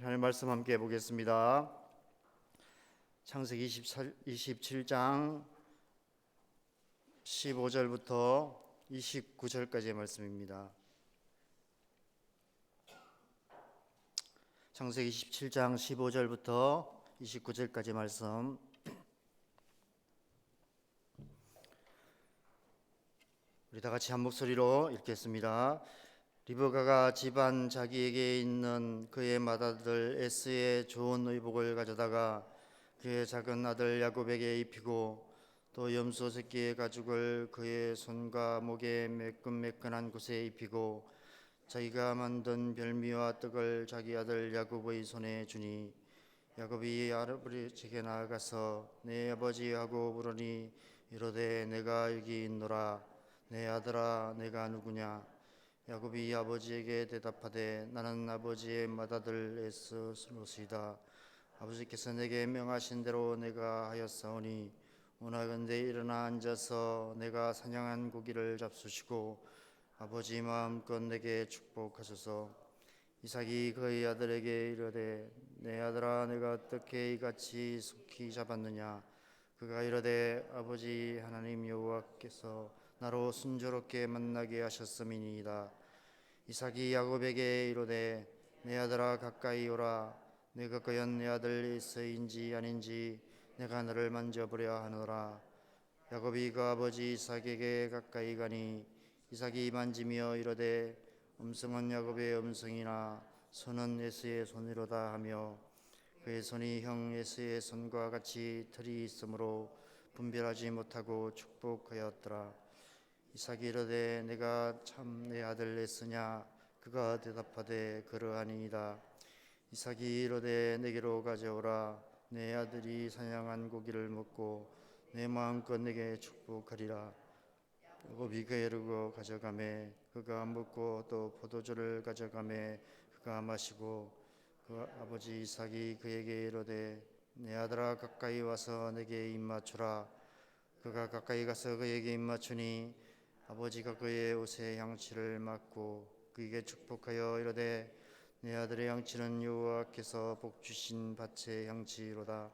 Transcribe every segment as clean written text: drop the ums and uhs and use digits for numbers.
하나님 말씀 함께 보겠습니다. 창세기 27장 15절부터 29절까지의 말씀입니다. 창세기 27장 15절부터 29절까지 말씀. 우리 다 같이 한 목소리로 읽겠습니다. 리브가가 집안 자기에게 있는 그의 맏아들 에스의 좋은 의복을 가져다가 그의 작은 아들 야곱에게 입히고 또 염소 새끼의 가죽을 그의 손과 목에 매끈매끈한 곳에 입히고 자기가 만든 별미와 떡을 자기 아들 야곱의 손에 주니 야곱이 아버지에게 나아가서 내 아버지하고 물으니 이르되 내가 여기 있노라. 내 아들아 내가 누구냐? 야곱이 아버지에게 대답하되 나는 아버지의 맏아들 에스로소이다. 아버지께서 내게 명하신 대로 내가 하였사오니 원하건대 일어나 앉아서 내가 사냥한 고기를 잡수시고 아버지 마음껏 내게 축복하소서. 이삭이 그의 아들에게 이르되 내 아들아 내가 어떻게 이같이 속히 잡았느냐? 그가 이르되 아버지 하나님 여호와께서 나로 순조롭게 만나게 하셨음이니이다. 이삭이 야곱에게 이르되 내 아들아 가까이 오라. 내가 과연 내 아들 에서인지 아닌지 내가 너를 만져보려 하노라. 야곱이 그 아버지 이삭에게 가까이 가니 이삭이 만지며 이르되 음성은 야곱의 음성이나 손은 에서의 손이로다 하며 그의 손이 형 에서의 손과 같이 털이 있으므로 분별하지 못하고 축복하였더라. 이삭이 이르되 내가 참 내 아들 에서냐? 그가 대답하되 그러하니이다. 이삭이 이르되 내게로 가져오라. 내 아들이 사냥한 고기를 먹고 내 마음껏 내게 축복하리라. 야곱이 그에게로 가져가매 그가 먹고 또 포도주를 가져가매 그가 마시고 그 아버지 이삭이 그에게 이르되 내 아들아 가까이 와서 내게 입맞추라. 그가 가까이 가서 그에게 입맞추니 아버지가 그의 옷에 향취를 맡고 그에게 축복하여 이르되 내 아들의 향취는 여호와께서 복 주신 밭의 향취로다.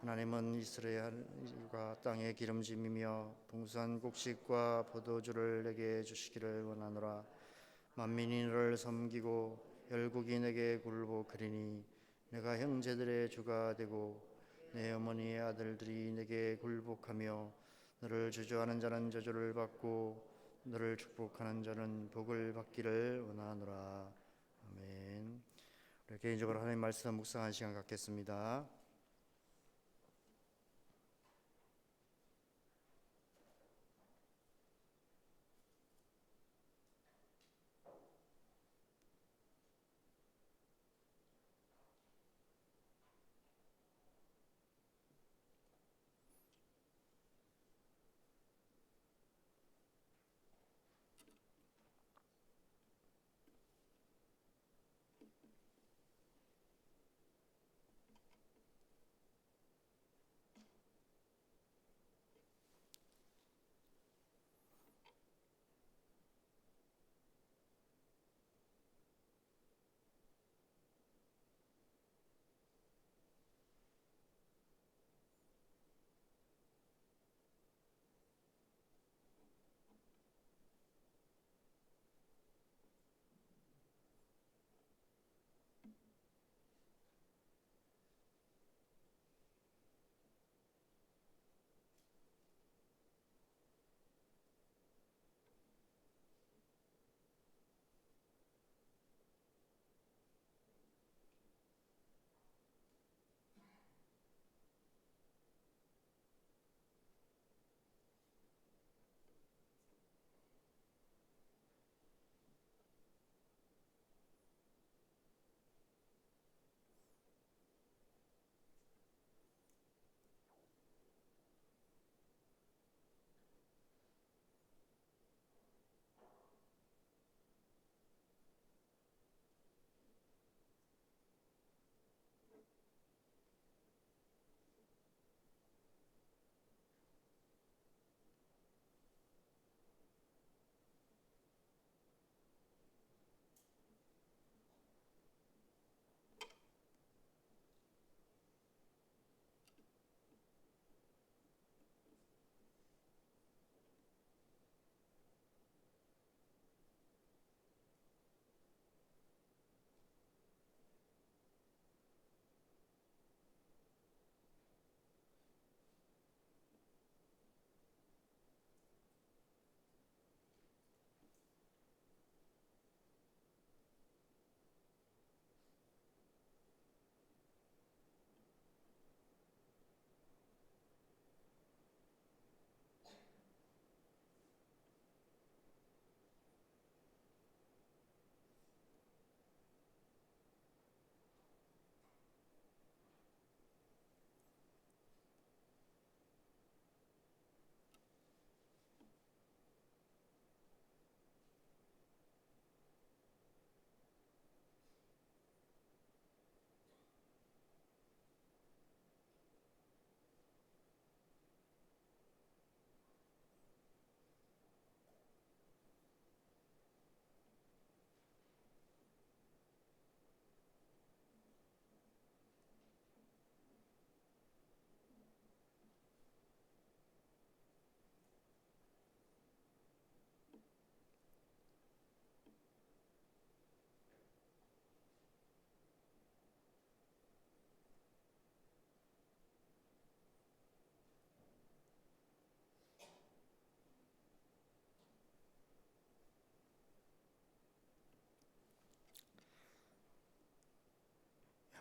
하나님은 이스라엘과 땅의 기름짐이며 풍성한 곡식과 포도주를 내게 주시기를 원하노라. 만민이 너를 섬기고 열국이 내게 굴복하리니 내가 형제들의 주가 되고 내 어머니의 아들들이 내게 굴복하며 너를 저주하는 자는 저주를 받고 너를 축복하는 자는 복을 받기를 원하노라. 아멘. 우리 개인적으로 하나님 말씀 묵상하는 시간 갖겠습니다.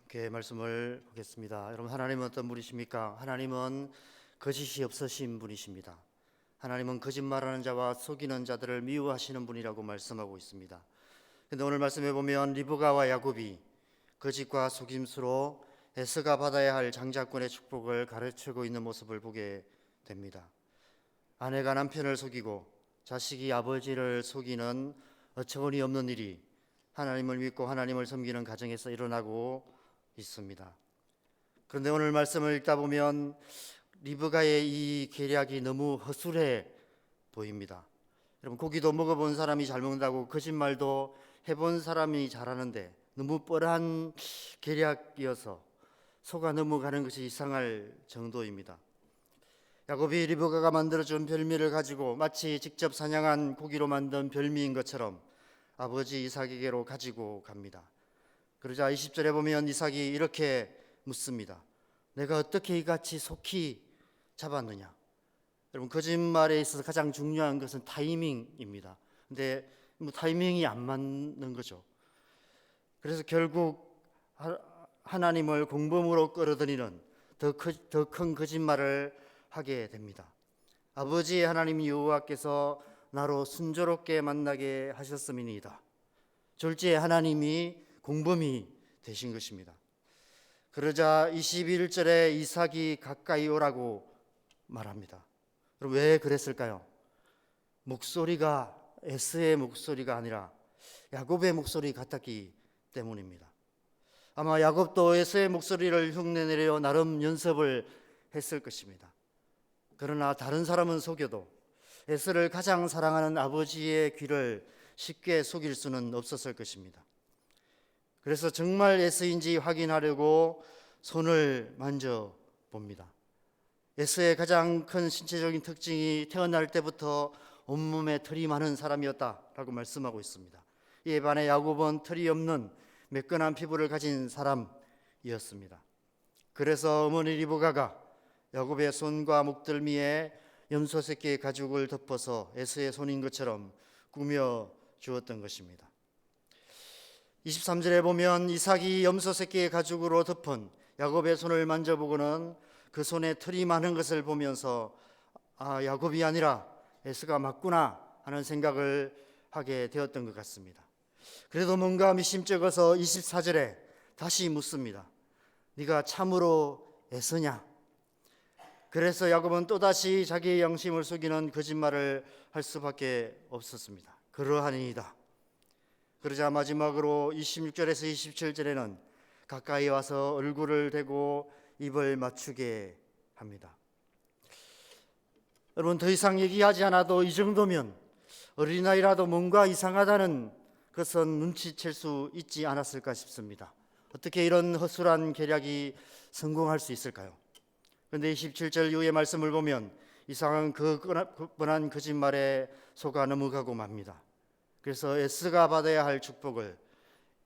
함께 말씀을 보겠습니다. 여러분, 하나님은 어떤 분이십니까? 하나님은 거짓이 없으신 분이십니다. 하나님은 거짓말하는 자와 속이는 자들을 미워하시는 분이라고 말씀하고 있습니다. 그런데 오늘 말씀해 보면 리브가와 야곱이 거짓과 속임수로 에서가 받아야 할 장자권의 축복을 가르치고 있는 모습을 보게 됩니다. 아내가 남편을 속이고 자식이 아버지를 속이는 어처구니 없는 일이 하나님을 믿고 하나님을 섬기는 가정에서 일어나고 있습니다. 그런데 오늘 말씀을 읽다 보면 리브가의 이 계략이 너무 허술해 보입니다. 여러분, 고기도 먹어본 사람이 잘 먹는다고 거짓말도 해본 사람이 잘하는데 너무 뻔한 계략이어서 속아 넘어가는 것이 이상할 정도입니다. 야곱이 리브가가 만들어준 별미를 가지고 마치 직접 사냥한 고기로 만든 별미인 것처럼 아버지 이삭에게로 가지고 갑니다. 그러자 20절에 보면 이삭이 이렇게 묻습니다. 내가 어떻게 이같이 속히 잡았느냐? 여러분, 거짓말에 있어서 가장 중요한 것은 타이밍입니다. 근데 타이밍이 안 맞는 거죠. 그래서 결국 하나님을 공범으로 끌어들이는 더 큰 거짓말을 하게 됩니다. 아버지 하나님 여호와께서 나로 순조롭게 만나게 하셨음이니이다. 졸지에 하나님이 공범이 되신 것입니다. 그러자 21절에 이삭이 가까이 오라고 말합니다. 그럼 왜 그랬을까요? 목소리가 에스의 목소리가 아니라 야곱의 목소리 같았기 때문입니다. 아마 야곱도 에스의 목소리를 흉내내려 나름 연습을 했을 것입니다. 그러나 다른 사람은 속여도 에스를 가장 사랑하는 아버지의 귀를 쉽게 속일 수는 없었을 것입니다. 그래서 정말 에스인지 확인하려고 손을 만져봅니다. 에스의 가장 큰 신체적인 특징이 태어날 때부터 온몸에 털이 많은 사람이었다라고 말씀하고 있습니다. 이에 반해 야곱은 털이 없는 매끈한 피부를 가진 사람이었습니다. 그래서 어머니 리브가가 야곱의 손과 목덜미에 염소 새끼의 가죽을 덮어서 에스의 손인 것처럼 꾸며 주었던 것입니다. 23절에 보면 이삭이 염소 새끼의 가죽으로 덮은 야곱의 손을 만져보고는 그 손에 털이 많은 것을 보면서 야곱이 아니라 에스가 맞구나 하는 생각을 하게 되었던 것 같습니다. 그래도 뭔가 미심쩍어서 24절에 다시 묻습니다. 네가 참으로 에서냐? 그래서 야곱은 또다시 자기의 양심을 속이는 거짓말을 할 수밖에 없었습니다. 그러하니이다. 그러자 마지막으로 26절에서 27절에는 가까이 와서 얼굴을 대고 입을 맞추게 합니다. 여러분, 더 이상 얘기하지 않아도 이 정도면 어린아이라도 뭔가 이상하다는 것은 눈치챌 수 있지 않았을까 싶습니다. 어떻게 이런 허술한 계략이 성공할 수 있을까요? 그런데 27절 이후의 말씀을 보면 이상한 그 뻔한 거짓말에 속아 넘어가고 맙니다. 그래서 에스가 받아야 할 축복을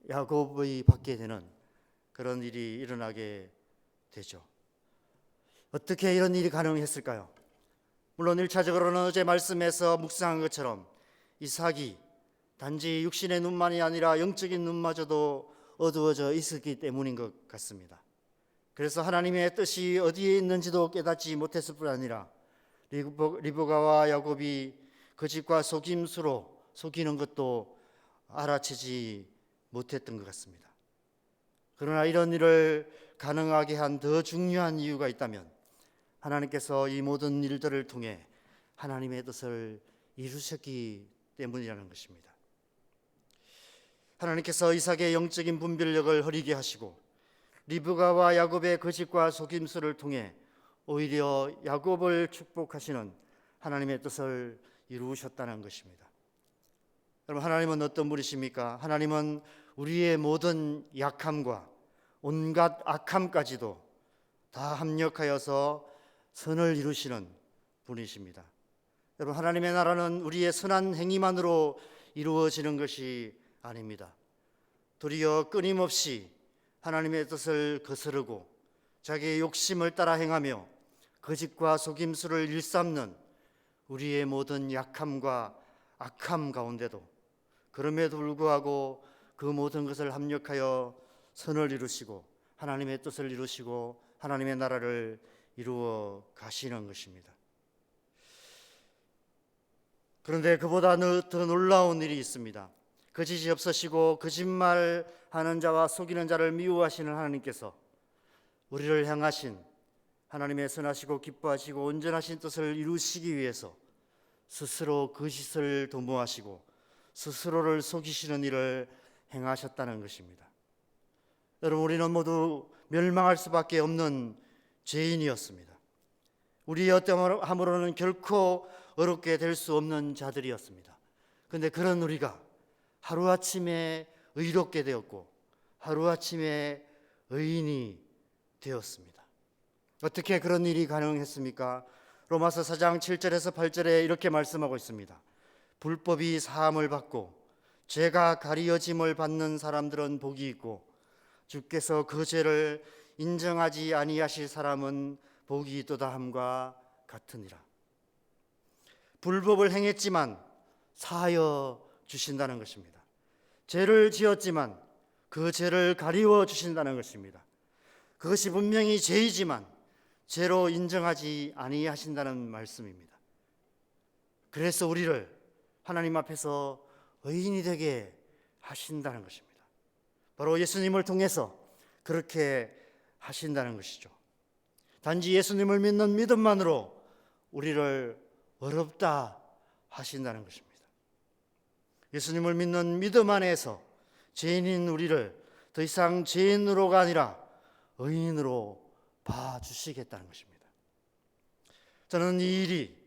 야곱이 받게 되는 그런 일이 일어나게 되죠. 어떻게 이런 일이 가능했을까요? 물론 1차적으로는 어제 말씀에서 묵상한 것처럼 이삭이 단지 육신의 눈만이 아니라 영적인 눈마저도 어두워져 있었기 때문인 것 같습니다. 그래서 하나님의 뜻이 어디에 있는지도 깨닫지 못했을 뿐 아니라 리브가와 야곱이 거짓과 속임수로 속이는 것도 알아채지 못했던 것 같습니다. 그러나 이런 일을 가능하게 한 더 중요한 이유가 있다면 하나님께서 이 모든 일들을 통해 하나님의 뜻을 이루셨기 때문이라는 것입니다. 하나님께서 이삭의 영적인 분별력을 흐리게 하시고 리브가와 야곱의 거짓과 속임수를 통해 오히려 야곱을 축복하시는 하나님의 뜻을 이루셨다는 것입니다. 여러분, 하나님은 어떤 분이십니까? 하나님은 우리의 모든 약함과 온갖 악함까지도 다 합력하여서 선을 이루시는 분이십니다. 여러분, 하나님의 나라는 우리의 선한 행위만으로 이루어지는 것이 아닙니다. 도리어 끊임없이 하나님의 뜻을 거스르고 자기의 욕심을 따라 행하며 거짓과 속임수를 일삼는 우리의 모든 약함과 악함 가운데도 그럼에도 불구하고 그 모든 것을 합력하여 선을 이루시고 하나님의 뜻을 이루시고 하나님의 나라를 이루어 가시는 것입니다. 그런데 그보다 더 놀라운 일이 있습니다. 거짓이 없으시고 거짓말하는 자와 속이는 자를 미워하시는 하나님께서 우리를 향하신 하나님의 선하시고 기뻐하시고 온전하신 뜻을 이루시기 위해서 스스로 거짓을 도모하시고 스스로를 속이시는 일을 행하셨다는 것입니다. 여러분, 우리는 모두 멸망할 수밖에 없는 죄인이었습니다. 우리의 어떠함으로는 결코 어렵게 될 수 없는 자들이었습니다. 그런데 그런 우리가 하루아침에 의롭게 되었고 하루아침에 의인이 되었습니다. 어떻게 그런 일이 가능했습니까? 로마서 4장 7절에서 8절에 이렇게 말씀하고 있습니다. 불법이 사함을 받고 죄가 가리어짐을 받는 사람들은 복이 있고 주께서 그 죄를 인정하지 아니하실 사람은 복이 있도다 함과 같으니라. 불법을 행했지만 사하여 주신다는 것입니다. 죄를 지었지만 그 죄를 가리워 주신다는 것입니다. 그것이 분명히 죄이지만 죄로 인정하지 아니하신다는 말씀입니다. 그래서 우리를 하나님 앞에서 의인이 되게 하신다는 것입니다. 바로 예수님을 통해서 그렇게 하신다는 것이죠. 단지 예수님을 믿는 믿음만으로 우리를 어렵다 하신다는 것입니다. 예수님을 믿는 믿음 안에서 죄인인 우리를 더 이상 죄인으로가 아니라 의인으로 봐주시겠다는 것입니다. 저는 이 일이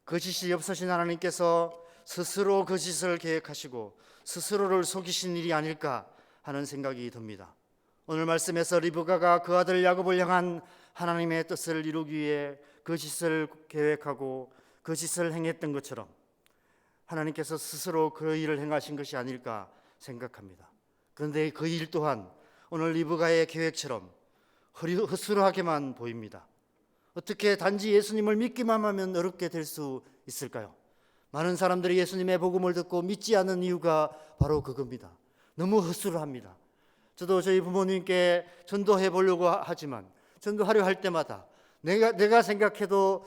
거짓이 없으신 하나님께서 스스로 거짓을 계획하시고 스스로를 속이신 일이 아닐까 하는 생각이 듭니다. 오늘 말씀에서 리브가가 그 아들 야곱을 향한 하나님의 뜻을 이루기 위해 거짓을 계획하고 거짓을 행했던 것처럼 하나님께서 스스로 그 일을 행하신 것이 아닐까 생각합니다. 그런데 그 일 또한 오늘 리브가의 계획처럼 허술하게만 보입니다. 어떻게 단지 예수님을 믿기만 하면 어렵게 될 수 있을까요? 많은 사람들이 예수님의 복음을 듣고 믿지 않는 이유가 바로 그겁니다. 너무 허술합니다. 저도 저희 부모님께 전도해 보려고 하지만 전도하려 할 때마다 내가 생각해도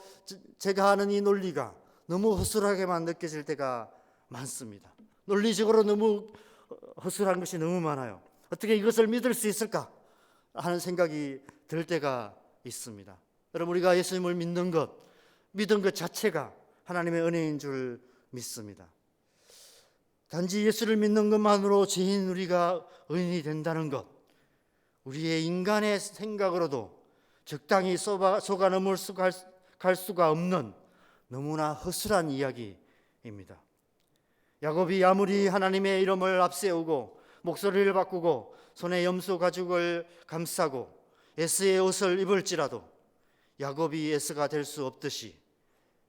제가 하는 이 논리가 너무 허술하게만 느껴질 때가 많습니다. 논리적으로 너무 허술한 것이 너무 많아요. 어떻게 이것을 믿을 수 있을까 하는 생각이 들 때가 있습니다. 여러분, 우리가 예수님을 믿는 것, 믿은 것 자체가 하나님의 은혜인 줄 믿습니다. 단지 예수를 믿는 것만으로 죄인 우리가 의인이 된다는 것, 우리의 인간의 생각으로도 적당히 속아 넘을 갈 수가 없는 너무나 허술한 이야기입니다. 야곱이 아무리 하나님의 이름을 앞세우고 목소리를 바꾸고 손에 염소 가죽을 감싸고 에스의 옷을 입을지라도 야곱이 에스가 될 수 없듯이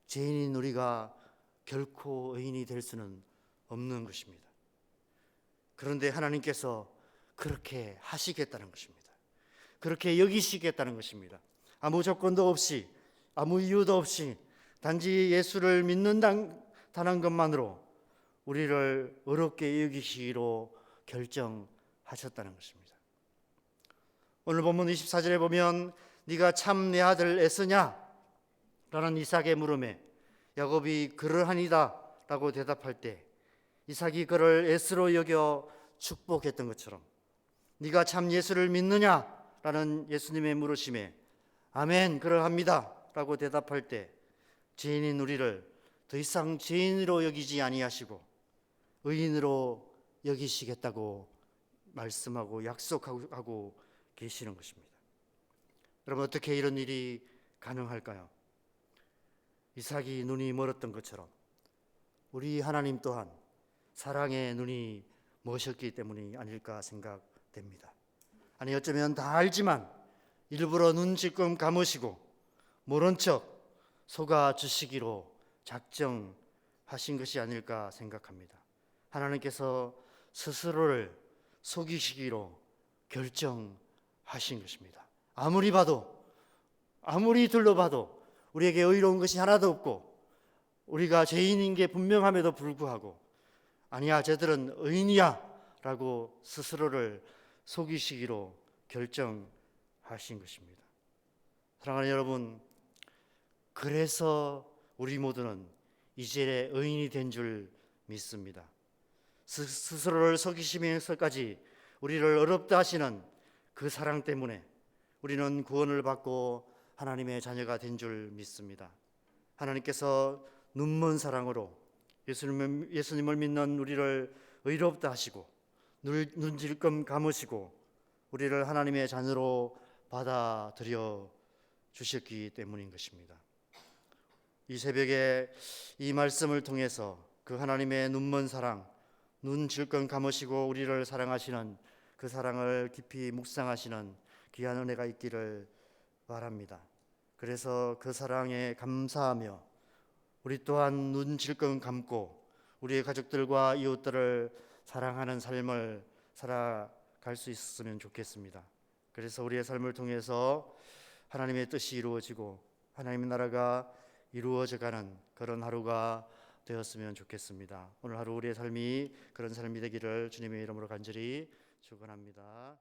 죄인인 우리가 결코 의인이 될 수는 없는 것입니다. 그런데 하나님께서 그렇게 하시겠다는 것입니다. 그렇게 여기시겠다는 것입니다. 아무 조건도 없이 아무 이유도 없이 단지 예수를 믿는다는 것만으로 우리를 어렵게 여기시기로 결정하셨다는 것입니다. 오늘 본문 24절에 보면 네가 참 내 아들 에서냐? 라는 이삭의 물음에 야곱이 그러하니다 라고 대답할 때 이삭이 그를 에스로 여겨 축복했던 것처럼 네가 참 예수를 믿느냐? 라는 예수님의 물으심에 아멘 그러합니다 라고 대답할 때 죄인인 우리를 더 이상 죄인으로 여기지 아니하시고 의인으로 여기시겠다고 말씀하고 약속하고 계시는 것입니다. 여러분, 어떻게 이런 일이 가능할까요? 이삭이 눈이 멀었던 것처럼 우리 하나님 또한 사랑의 눈이 머셨기 때문이 아닐까 생각됩니다. 아니, 어쩌면 다 알지만 일부러 눈 찔끔 감으시고 모른 척 속아 주시기로 작정하신 것이 아닐까 생각합니다. 하나님께서 스스로를 속이시기로 결정하신 것입니다. 아무리 봐도 아무리 둘러봐도 우리에게 의로운 것이 하나도 없고 우리가 죄인인 게 분명함에도 불구하고 아니야 저들은 의인이야 라고 스스로를 속이시기로 결정하신 하신 것입니다. 사랑하는 여러분, 그래서 우리 모두는 이제 의인이 된 줄 믿습니다. 스스로를 속이시면서까지 우리를 어렵다 하시는 그 사랑 때문에 우리는 구원을 받고 하나님의 자녀가 된 줄 믿습니다. 하나님께서 눈먼 사랑으로 예수님을 믿는 우리를 의롭다 하시고 눈질끔 감으시고 우리를 하나님의 자녀로 받아들여 주셨기 때문인 것입니다. 이 새벽에 이 말씀을 통해서 그 하나님의 눈먼 사랑, 눈 질끈 감으시고 우리를 사랑하시는 그 사랑을 깊이 묵상하시는 귀한 은혜가 있기를 바랍니다. 그래서 그 사랑에 감사하며 우리 또한 눈 질끈 감고 우리의 가족들과 이웃들을 사랑하는 삶을 살아갈 수 있었으면 좋겠습니다. 그래서 우리의 삶을 통해서 하나님의 뜻이 이루어지고 하나님의 나라가 이루어져가는 그런 하루가 되었으면 좋겠습니다. 오늘 하루 우리의 삶이 그런 삶이 되기를 주님의 이름으로 간절히 축원합니다.